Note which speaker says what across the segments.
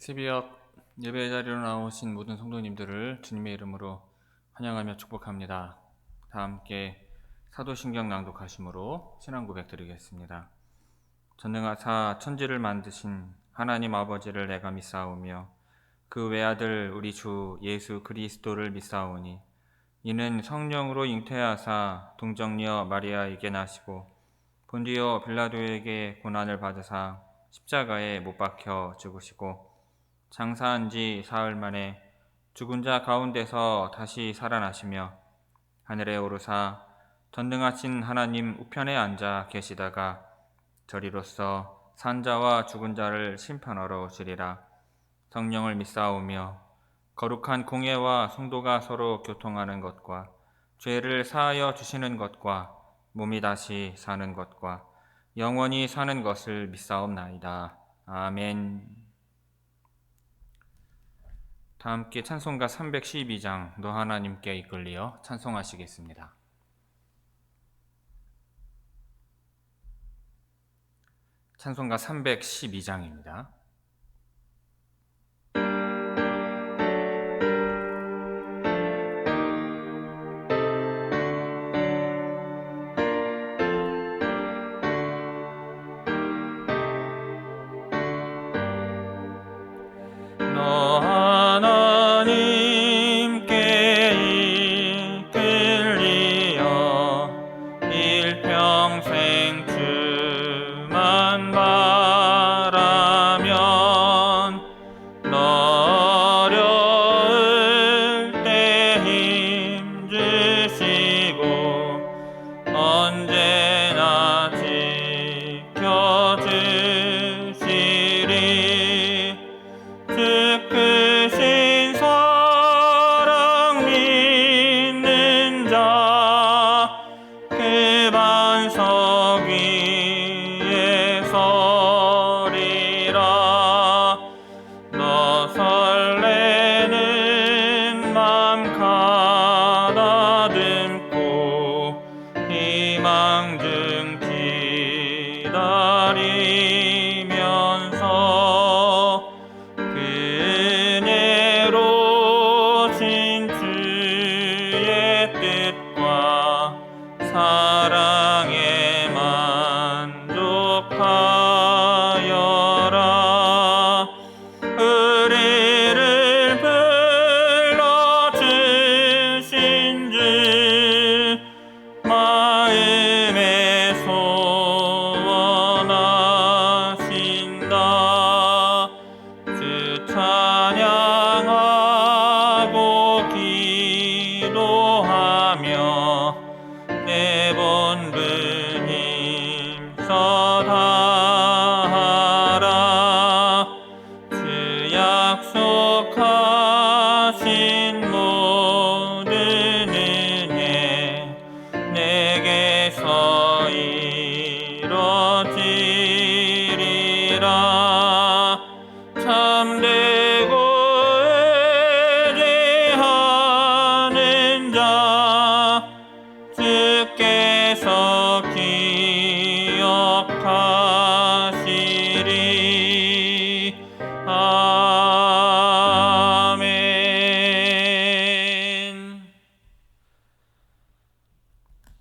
Speaker 1: 새벽 예배 자리로 나오신 모든 성도님들을 주님의 이름으로 환영하며 축복합니다. 다 함께 사도신경 낭독하심으로 신앙 고백 드리겠습니다. 전능하사 천지를 만드신 하나님 아버지를 내가 믿사오며 그 외아들 우리 주 예수 그리스도를 믿사오니 이는 성령으로 잉태하사 동정녀 마리아에게 나시고 본디오 빌라도에게 고난을 받으사 십자가에 못 박혀 죽으시고 장사한 지 사흘 만에 죽은 자 가운데서 다시 살아나시며 하늘에 오르사 전능하신 하나님 우편에 앉아 계시다가 저리로서 산자와 죽은 자를 심판하러 오시리라. 성령을 믿사오며 거룩한 공예와 성도가 서로 교통하는 것과 죄를 사하여 주시는 것과 몸이 다시 사는 것과 영원히 사는 것을 믿사옵나이다. 아멘. 다 함께 찬송가 312장 너 하나님께 이끌리어 찬송하시겠습니다. 찬송가 312장입니다.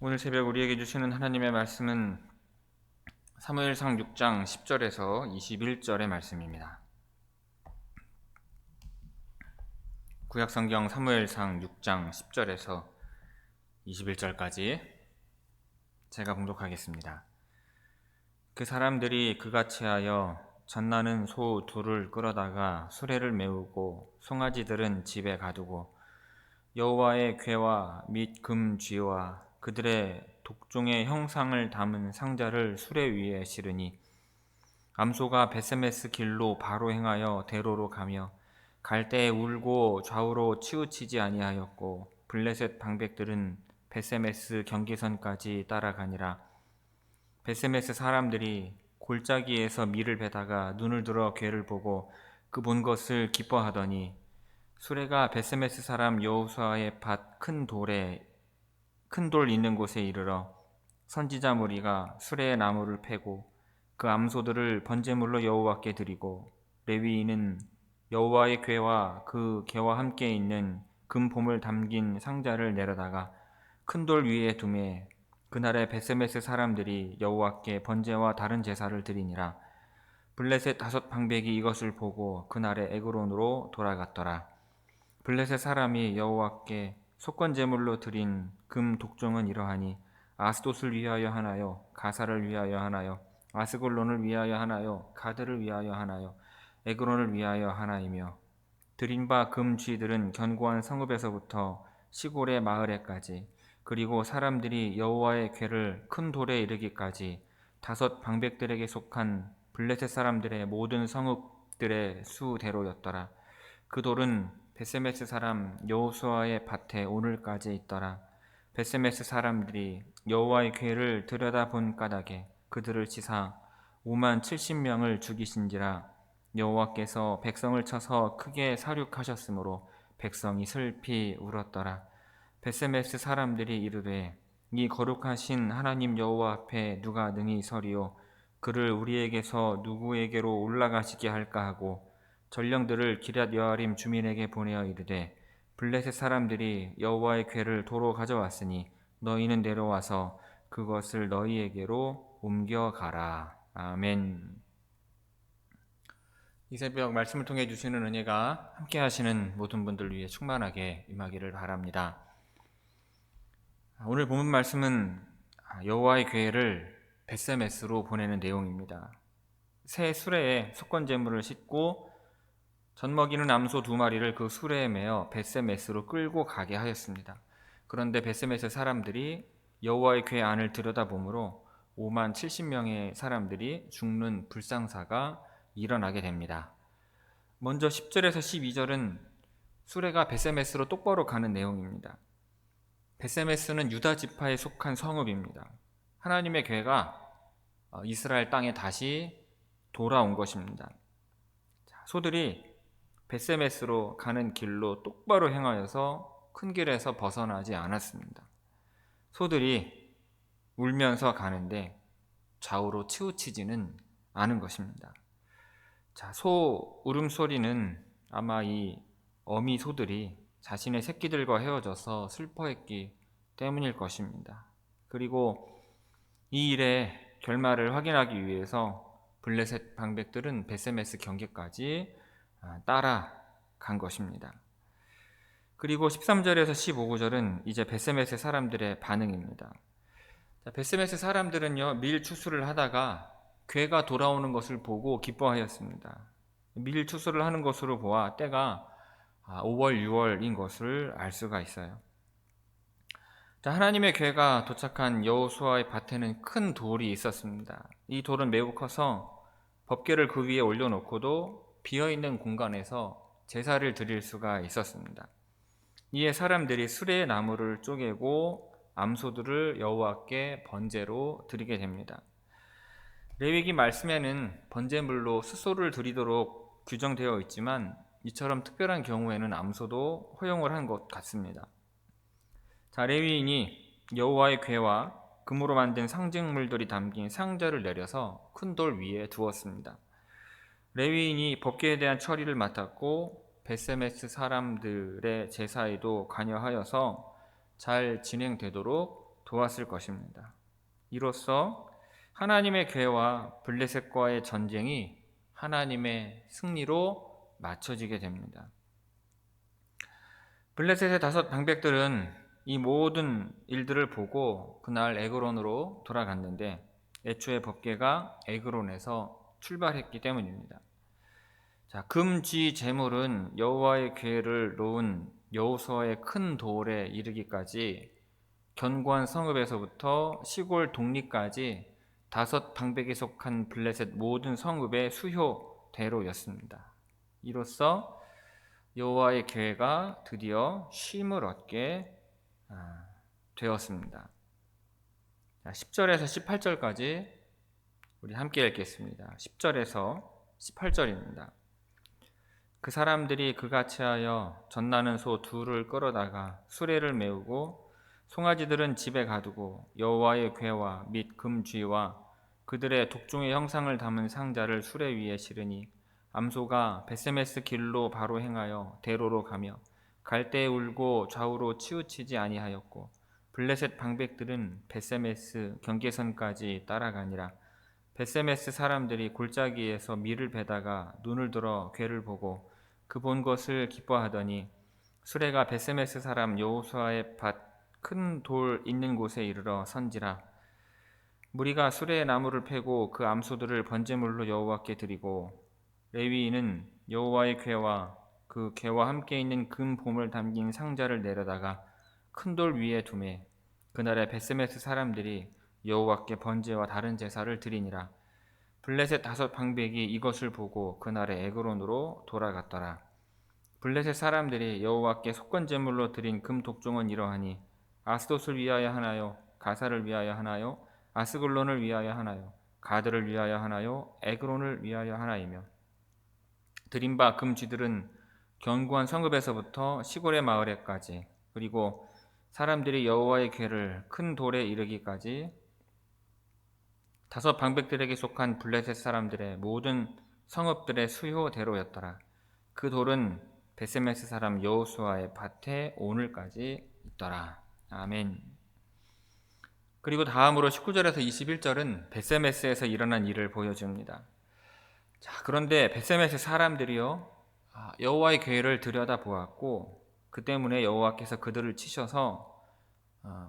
Speaker 1: 오늘 새벽 우리에게 주시는 하나님의 말씀은 사무엘상 6장 10절에서 21절의 말씀입니다. 구약성경 사무엘상 6장 10절에서 21절까지 제가 봉독하겠습니다. 그 사람들이 그같이 하여 전나는 소 둘을 끌어다가 수레를 메우고 송아지들은 집에 가두고 여호와의 궤와 및 금쥐와 그들의 독종의 형상을 담은 상자를 수레 위에 실으니 암소가 베세메스 길로 바로 행하여 대로로 가며 갈 때에 울고 좌우로 치우치지 아니하였고 블레셋 방백들은 베세메스 경계선까지 따라가니라. 베세메스 사람들이 골짜기에서 밀을 베다가 눈을 들어 궤를 보고 그 본 것을 기뻐하더니 수레가 베세메스 사람 여호수아의 밭 큰 돌 있는 곳에 이르러 선지자 무리가 수레의 나무를 패고 그 암소들을 번제물로 여호와께 드리고 레위인은 여호와의 궤와 그 궤와 함께 있는 금봄을 담긴 상자를 내려다가 큰 돌 위에 두매 그날에 베세메스 사람들이 여호와께 번제와 다른 제사를 드리니라. 블레셋 5방백이 이것을 보고 그날에 에그론으로 돌아갔더라. 블레셋 사람이 여호와께 속건 제물로 드린 금 독종은 이러하니 아스돗을 위하여 하나요, 가사를 위하여 하나요, 아스골론을 위하여 하나요, 가드를 위하여 하나요, 에그론을 위하여 하나이며 드린 바 금 쥐들은 견고한 성읍에서부터 시골의 마을에까지 그리고 사람들이 여호와의 궤를 큰 돌에 이르기까지 5방백들에게 속한 블레셋 사람들의 모든 성읍들의 수대로였더라. 그 돌은 베세메스 사람 여호수아의 밭에 오늘까지 있더라. 베세메스 사람들이 여호와의 궤를 들여다본 까닭에 그들을 치사 5만 70명을 죽이신지라. 여호와께서 백성을 쳐서 크게 사륙하셨으므로 백성이 슬피 울었더라. 베세메스 사람들이 이르되 이 거룩하신 하나님 여호와 앞에 누가 능히 서리요, 그를 우리에게서 누구에게로 올라가시게 할까 하고 전령들을 기럇 여아림 주민에게 보내어 이르되 블레셋 사람들이 여호와의 궤를 도로 가져왔으니 너희는 내려와서 그것을 너희에게로 옮겨가라. 아멘. 이 새벽 말씀을 통해 주시는 은혜가 함께 하시는 모든 분들 위해 충만하게 임하기를 바랍니다. 오늘 본문 말씀은 여호와의 궤를 베세메스로 보내는 내용입니다. 새 수레에 속건 제물을 싣고 젖먹이는 암소 2마리를 그 수레에 매어 베세메스로 끌고 가게 하였습니다. 그런데 베세메스 사람들이 여호와의 궤 안을 들여다보므로 5만 70명의 사람들이 죽는 불상사가 일어나게 됩니다. 먼저 10절에서 12절은 수레가 베세메스로 똑바로 가는 내용입니다. 베세메스는 유다 지파에 속한 성읍입니다. 하나님의 궤가 이스라엘 땅에 다시 돌아온 것입니다. 소들이 베세메스로 가는 길로 똑바로 행하여서 큰 길에서 벗어나지 않았습니다. 소들이 울면서 가는데 좌우로 치우치지는 않은 것입니다. 소 울음소리는 아마 이 어미 소들이 자신의 새끼들과 헤어져서 슬퍼했기 때문일 것입니다. 그리고 이 일의 결말을 확인하기 위해서 블레셋 방백들은 베세메스 경계까지 따라간 것입니다. 그리고 13절에서 15절은 이제 베세메스 사람들의 반응입니다. 베세메스 사람들은요, 밀 추수를 하다가 궤가 돌아오는 것을 보고 기뻐하였습니다. 밀 추수를 하는 것으로 보아 때가 5월, 6월인 것을 알 수가 있어요. 하나님의 궤가 도착한 여호수아의 밭에는 큰 돌이 있었습니다. 이 돌은 매우 커서 법궤를 그 위에 올려놓고도 비어있는 공간에서 제사를 드릴 수가 있었습니다. 이에 사람들이 수레의 나무를 쪼개고 암소들을 여호와께 번제로 드리게 됩니다. 레위기 말씀에는 번제물로 숫소를 드리도록 규정되어 있지만 이처럼 특별한 경우에는 암소도 허용을 한 것 같습니다. 레위인이 여호와의 궤와 금으로 만든 상징물들이 담긴 상자를 내려서 큰 돌 위에 두었습니다. 레위인이 법궤에 대한 처리를 맡았고 베세메스 사람들의 제사에도 관여하여서 잘 진행되도록 도왔을 것입니다. 이로써 하나님의 궤와 블레셋과의 전쟁이 하나님의 승리로 맞춰지게 됩니다. 블레셋의 5방백들은 이 모든 일들을 보고 그날 에그론으로 돌아갔는데 애초에 법궤가 에그론에서 출발했기 때문입니다. 금쥐 제물은 여호와의 궤를 놓은 여호수아의 큰 돌에 이르기까지 견고한 성읍에서부터 시골 독리까지 5방백에 속한 블레셋 모든 성읍의 수효대로였습니다. 이로써 여호와의 궤가 드디어 쉼을 얻게 되었습니다. 10절에서 18절까지 우리 함께 읽겠습니다. 10절에서 18절입니다. 그 사람들이 그같이 하여 젖나는 소 2를 끌어다가 수레를 메우고 송아지들은 집에 가두고 여호와의 궤와 및 금쥐와 그들의 독종의 형상을 담은 상자를 수레 위에 실으니 암소가 벳세메스 길로 바로 행하여 대로로 가며 갈대에 울고 좌우로 치우치지 아니하였고 블레셋 방백들은 벳세메스 경계선까지 따라가니라. 벳세메스 사람들이 골짜기에서 밀을 베다가 눈을 들어 괴를 보고 그 본 것을 기뻐하더니 수레가 벳세메스 사람 여호수아의 밭 큰 돌 있는 곳에 이르러 선지라. 무리가 수레의 나무를 패고 그 암소들을 번제물로 여호와께 드리고 레위인은 여호와의 궤와 그 궤와 함께 있는 금 보물 담긴 상자를 내려다가 큰 돌 위에 두매 그날에 벳세메스 사람들이 여호와께 번제와 다른 제사를 드리니라. 블레셋 5방백이 이것을 보고 그날에 에그론으로 돌아갔더라. 블레셋 사람들이 여호와께 속건제물로 드린 금 독종은 이러하니 아스돗을 위하여 하나요? 가사를 위하여 하나요? 아스글론을 위하여 하나요? 가드를 위하여 하나요? 에그론을 위하여 하나이며 드린 바 금쥐들은 견고한 성읍에서부터 시골의 마을에까지 그리고 사람들이 여호와의 궤를 큰 돌에 이르기까지 5방백들에게 속한 블레셋 사람들의 모든 성읍들의 수요대로였더라. 그 돌은 벳세메스 사람 여호수아의 밭에 오늘까지 있더라. 아멘. 그리고 다음으로 19절에서 21절은 벳세메스에서 일어난 일을 보여줍니다. 자, 그런데 벳세메스 사람들이요 여호와의 궤를 들여다보았고 그 때문에 여호와께서 그들을 치셔서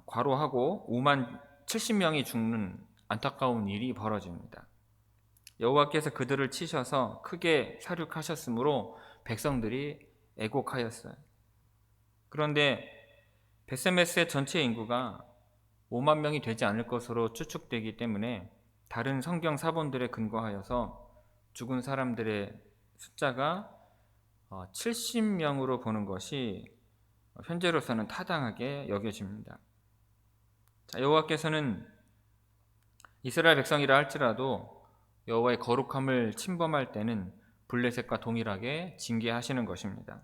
Speaker 1: 과로하고 5만 70명이 죽는 안타까운 일이 벌어집니다. 여호와께서 그들을 치셔서 크게 사륙하셨으므로 백성들이 애곡하였어요. 그런데 벳세메스의 전체 인구가 5만 명이 되지 않을 것으로 추측되기 때문에 다른 성경 사본들에 근거하여서 죽은 사람들의 숫자가 70명으로 보는 것이 현재로서는 타당하게 여겨집니다. 여호와께서는 이스라엘 백성이라 할지라도 여호와의 거룩함을 침범할 때는 블레셋과 동일하게 징계하시는 것입니다.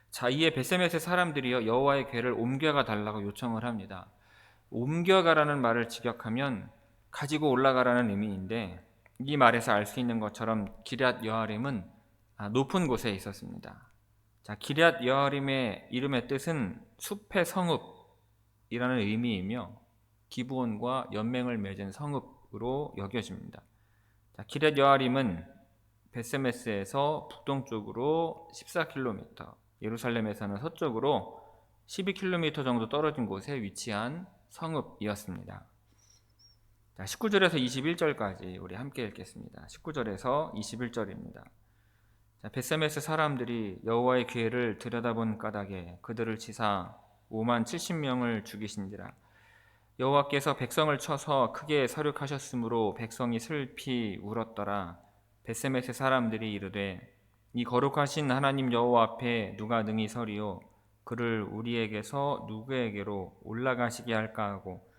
Speaker 1: 자, 이에 벳세메스 사람들이요 여호와의 궤를 옮겨가 달라고 요청을 합니다. 옮겨가라는 말을 직역하면 가지고 올라가라는 의미인데 이 말에서 알 수 있는 것처럼 기럇 여아림은 높은 곳에 있었습니다. 자, 기럇 여아림의 이름의 뜻은 숲의 성읍이라는 의미이며 기브온과 연맹을 맺은 성읍으로 여겨집니다. 자, 기럇 여아림은 벳세메스에서 북동쪽으로 14km, 예루살렘에서는 서쪽으로 12km 정도 떨어진 곳에 위치한 성읍이었습니다. 자, 19절에서 21절까지 우리 함께 읽겠습니다. 19절에서 21절입니다. 자, 벳세메스 사람들이 여호와의 궤를 들여다본 까닭에 그들을 치사 5만 70명을 죽이신지라. 여호와께서 백성을 쳐서 크게 사륙하셨으므로 백성이 슬피 울었더라. 벳세메스 사람들이 이르되 이 거룩하신 하나님 여호와 앞에 누가 능히 서리요 그를 우리에게서 누구에게로 올라가시게 할까 하고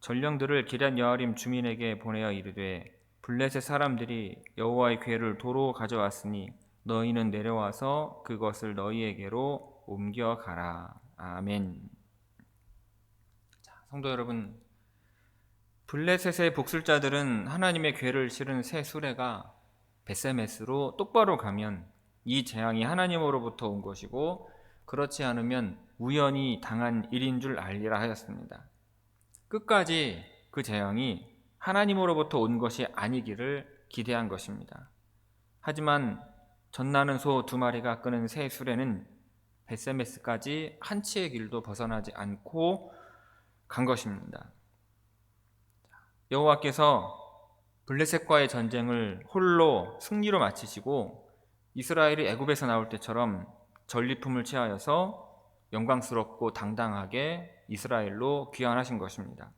Speaker 1: 전령들을 기럇 여아림 주민에게 보내어 이르되 블레셋 사람들이 여호와의 궤를 도로 가져왔으니 너희는 내려와서 그것을 너희에게로 옮겨가라. 아멘. 자, 성도 여러분, 블레셋의 복술자들은 하나님의 궤를 실은 새 수레가 벳세메스로 똑바로 가면 이 재앙이 하나님으로부터 온 것이고 그렇지 않으면 우연히 당한 일인 줄 알리라 하였습니다. 끝까지 그 재앙이 하나님으로부터 온 것이 아니기를 기대한 것입니다. 하지만 전나는 소 2마리가 끄는 새 수레는 벳세메스까지 한 치의 길도 벗어나지 않고 간 것입니다. 여호와께서 블레셋과의 전쟁을 홀로 승리로 마치시고 이스라엘이 애굽에서 나올 때처럼 전리품을 취하여서 영광스럽고 당당하게 이스라엘로 귀환하신 것입니다.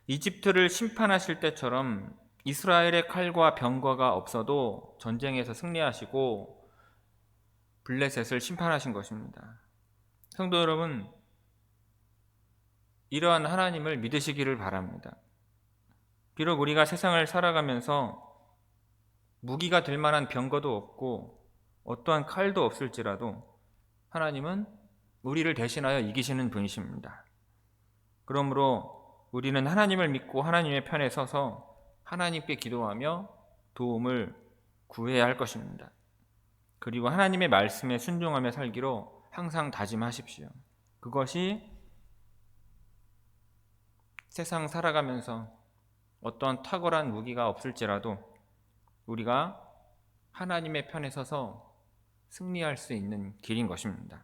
Speaker 1: 이집트를 심판하실 때처럼 이스라엘의 칼과 병거가 없어도 전쟁에서 승리하시고 블레셋을 심판하신 것입니다. 성도 여러분, 이러한 하나님을 믿으시기를 바랍니다. 비록 우리가 세상을 살아가면서 무기가 될 만한 병거도 없고 어떠한 칼도 없을지라도 하나님은 우리를 대신하여 이기시는 분이십니다. 그러므로 우리는 하나님을 믿고 하나님의 편에 서서 하나님께 기도하며 도움을 구해야 할 것입니다. 그리고 하나님의 말씀에 순종하며 살기로 항상 다짐하십시오. 그것이 세상 살아가면서 어떤 탁월한 무기가 없을지라도 우리가 하나님의 편에 서서 승리할 수 있는 길인 것입니다.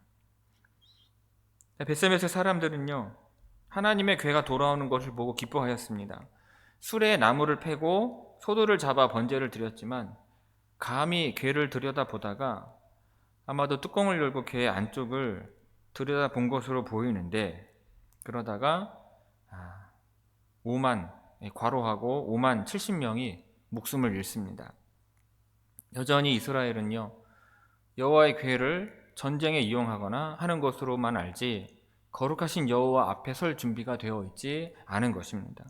Speaker 1: 벳세메스 사람들은요, 하나님의 괴가 돌아오는 것을 보고 기뻐하였습니다. 수레에 나무를 패고 소들을 잡아 번제를 드렸지만 감히 괴를 들여다보다가 아마도 뚜껑을 열고 괴의 안쪽을 들여다본 것으로 보이는데, 그러다가 5만, 과로하고 5만 70명이 목숨을 잃습니다. 여전히 이스라엘은요, 여호와의 괴를 전쟁에 이용하거나 하는 것으로만 알지 거룩하신 여호와 앞에 설 준비가 되어 있지 않은 것입니다.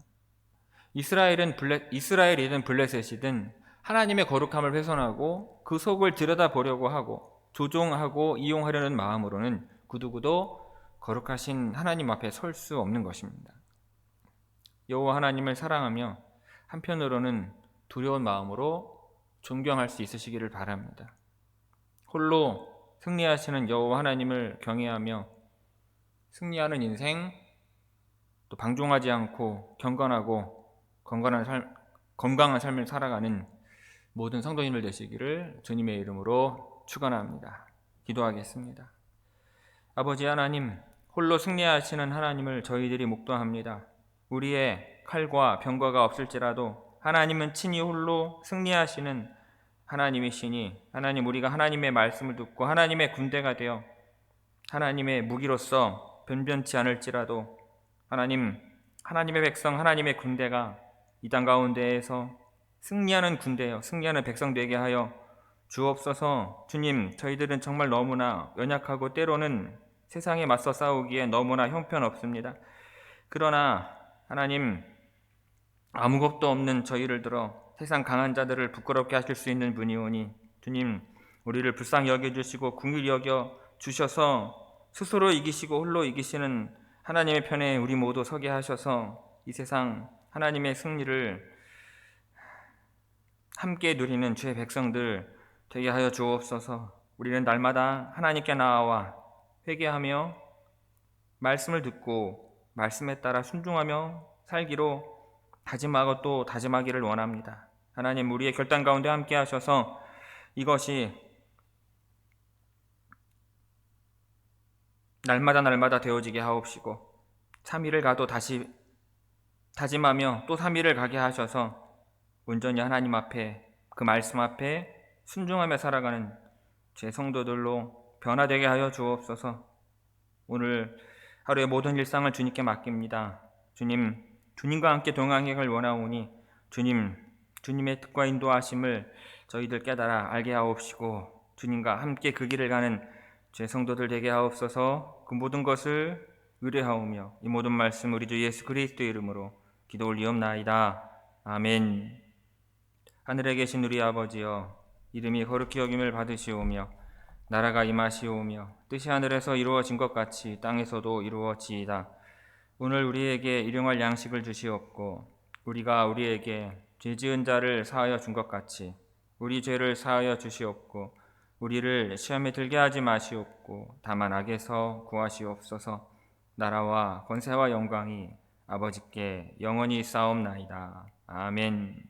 Speaker 1: 이스라엘이든 블레셋이든 하나님의 거룩함을 훼손하고 그 속을 들여다보려고 하고 조종하고 이용하려는 마음으로는 구두구도 거룩하신 하나님 앞에 설 수 없는 것입니다. 여호와 하나님을 사랑하며 한편으로는 두려운 마음으로 존경할 수 있으시기를 바랍니다. 홀로 승리하시는 여호와 하나님을 경외하며 승리하는 인생, 또 방종하지 않고 경건하고 건강한 삶을 살아가는 모든 성도님들 되시기를 주님의 이름으로 축원합니다. 기도하겠습니다. 아버지 하나님, 홀로 승리하시는 하나님을 저희들이 묵도합니다. 우리의 칼과 병과가 없을지라도 하나님은 친히 홀로 승리하시는 하나님이시니, 하나님, 우리가 하나님의 말씀을 듣고 하나님의 군대가 되어 하나님의 무기로서 변변치 않을지라도 하나님의 백성, 하나님의 군대가 이 땅 가운데에서 승리하는 군대요, 승리하는 백성 되게 하여 주옵소서. 주님, 저희들은 정말 너무나 연약하고 때로는 세상에 맞서 싸우기에 너무나 형편없습니다. 그러나 하나님, 아무것도 없는 저희를 들어 세상 강한 자들을 부끄럽게 하실 수 있는 분이오니, 주님, 우리를 불쌍히 여겨주시고 긍휼히 여겨 주셔서 스스로 이기시고 홀로 이기시는 하나님의 편에 우리 모두 서게 하셔서 이 세상 하나님의 승리를 함께 누리는 주의 백성들 되게 하여 주옵소서. 우리는 날마다 하나님께 나아와 회개하며 말씀을 듣고 말씀에 따라 순종하며 살기로 다짐하고 또 다짐하기를 원합니다. 하나님, 우리의 결단 가운데 함께 하셔서 이것이 날마다 되어지게 하옵시고 3일을 가도 다시 다짐하며 또 3일을 가게 하셔서 온전히 하나님 앞에, 그 말씀 앞에 순종하며 살아가는 제 성도들로 변화되게 하여 주옵소서. 오늘 하루의 모든 일상을 주님께 맡깁니다. 주님과 함께 동행하기를 원하오니 주님의 뜻과 인도하심을 저희들 깨달아 알게 하옵시고 주님과 함께 그 길을 가는 제 성도들 되게 하옵소서. 그 모든 것을 의뢰하오며 이 모든 말씀 우리 주 예수 그리스도의 이름으로 기도 올리옵나이다. 아멘. 하늘에 계신 우리 아버지여, 이름이 거룩히 여김을 받으시오며 나라가 임하시오며 뜻이 하늘에서 이루어진 것 같이 땅에서도 이루어지이다. 오늘 우리에게 일용할 양식을 주시옵고 우리가 우리에게 죄 지은 자를 사하여 준 것 같이 우리 죄를 사하여 주시옵고 우리를 시험에 들게 하지 마시옵고 다만 악에서 구하시옵소서. 나라와 권세와 영광이 아버지께 영원히 있사옵나이다. 아멘.